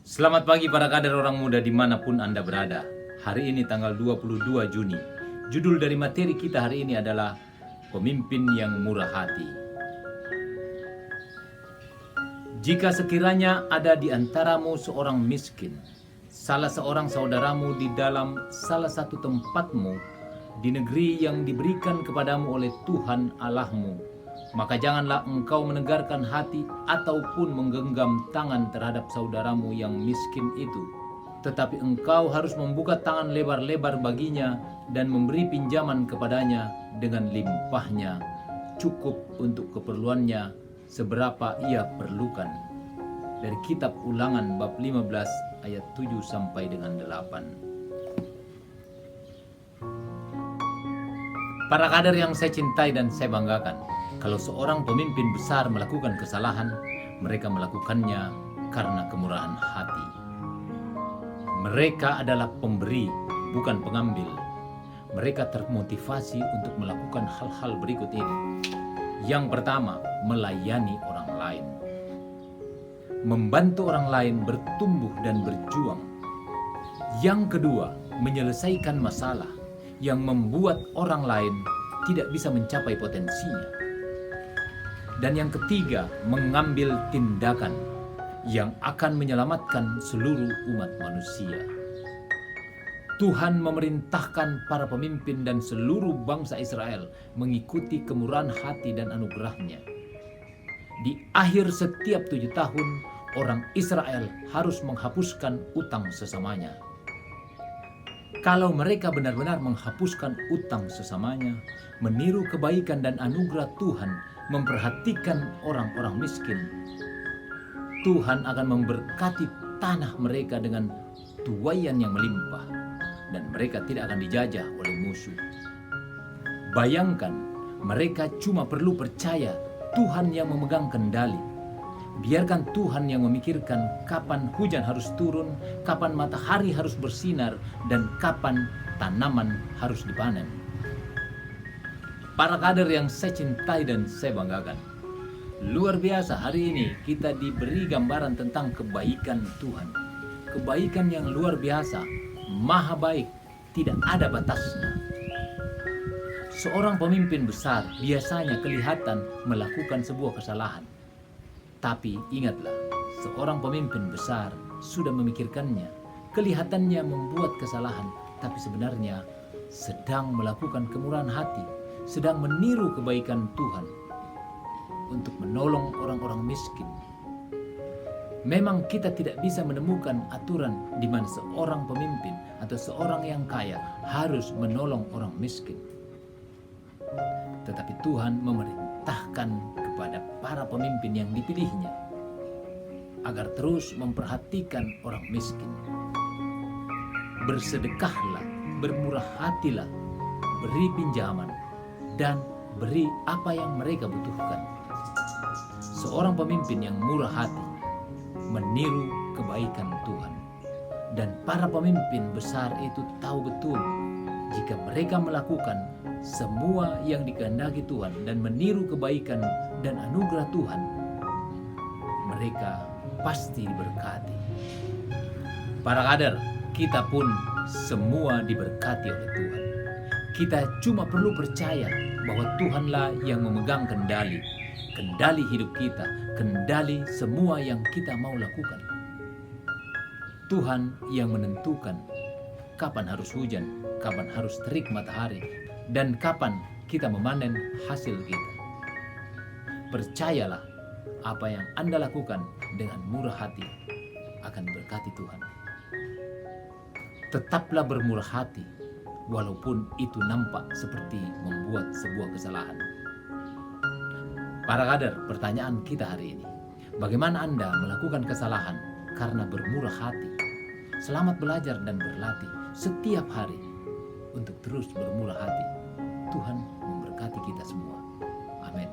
Selamat pagi para kader orang muda dimanapun Anda berada. Hari ini tanggal 22 Juni. Judul dari materi kita hari ini adalah Pemimpin yang Murah Hati. Jika sekiranya ada di antaramu seorang miskin, salah seorang saudaramu di dalam salah satu tempatmu di negeri yang diberikan kepadamu oleh Tuhan Allahmu, maka janganlah engkau menegarkan hati ataupun menggenggam tangan terhadap saudaramu yang miskin itu. Tetapi engkau harus membuka tangan lebar-lebar baginya dan memberi pinjaman kepadanya dengan limpahnya, cukup untuk keperluannya seberapa ia perlukan. Dari kitab Ulangan bab 15 ayat 7 sampai dengan 8. Para kader yang saya cintai dan saya banggakan, kalau seorang pemimpin besar melakukan kesalahan, mereka melakukannya karena kemurahan hati. Mereka adalah pemberi, bukan pengambil. Mereka termotivasi untuk melakukan hal-hal berikut ini. Yang pertama, melayani orang lain. Membantu orang lain bertumbuh dan berjuang. Yang kedua, menyelesaikan masalah yang membuat orang lain tidak bisa mencapai potensinya. Dan yang ketiga, mengambil tindakan yang akan menyelamatkan seluruh umat manusia. Tuhan memerintahkan para pemimpin dan seluruh bangsa Israel mengikuti kemurahan hati dan anugerahnya. Di akhir setiap 7 tahun, orang Israel harus menghapuskan utang sesamanya. Kalau mereka benar-benar menghapuskan utang sesamanya, meniru kebaikan dan anugerah Tuhan, memperhatikan orang-orang miskin, Tuhan akan memberkati tanah mereka dengan tuaian yang melimpah, dan mereka tidak akan dijajah oleh musuh. Bayangkan, mereka cuma perlu percaya Tuhan yang memegang kendali. Biarkan Tuhan yang memikirkan kapan hujan harus turun, kapan matahari harus bersinar, dan kapan tanaman harus dipanen. Para kader yang saya cintai dan saya banggakan, luar biasa hari ini kita diberi gambaran tentang kebaikan Tuhan. Kebaikan yang luar biasa, maha baik, tidak ada batasnya. Seorang pemimpin besar biasanya kelihatan melakukan sebuah kesalahan. Tapi ingatlah, seorang pemimpin besar sudah memikirkannya. Kelihatannya membuat kesalahan, tapi sebenarnya sedang melakukan kemurahan hati, sedang meniru kebaikan Tuhan untuk menolong orang-orang miskin. Memang kita tidak bisa menemukan aturan di mana seorang pemimpin atau seorang yang kaya harus menolong orang miskin. Tetapi Tuhan memerintahkan kepada para pemimpin yang dipilihnya agar terus memperhatikan orang miskin. Bersedekahlah, bermurah hatilah, beri pinjaman, dan beri apa yang mereka butuhkan. Seorang pemimpin yang murah hati meniru kebaikan Tuhan. Dan para pemimpin besar itu tahu betul jika mereka melakukan semua yang dikehendaki Tuhan dan meniru kebaikan dan anugerah Tuhan, mereka pasti diberkati. Para kader, kita pun semua diberkati oleh Tuhan. Kita cuma perlu percaya bahwa Tuhanlah yang memegang kendali hidup kita, kendali semua yang kita mau lakukan. Tuhan yang menentukan kapan harus hujan, kapan harus terik matahari, dan kapan kita memanen hasil kita. Percayalah, apa yang Anda lakukan dengan murah hati akan berkati Tuhan. Tetaplah bermurah hati, walaupun itu nampak seperti membuat sebuah kesalahan. Para kader, pertanyaan kita hari ini, bagaimana Anda melakukan kesalahan karena bermurah hati? Selamat belajar dan berlatih setiap hari untuk terus bermurah hati. Tuhan memberkati kita semua. Amin.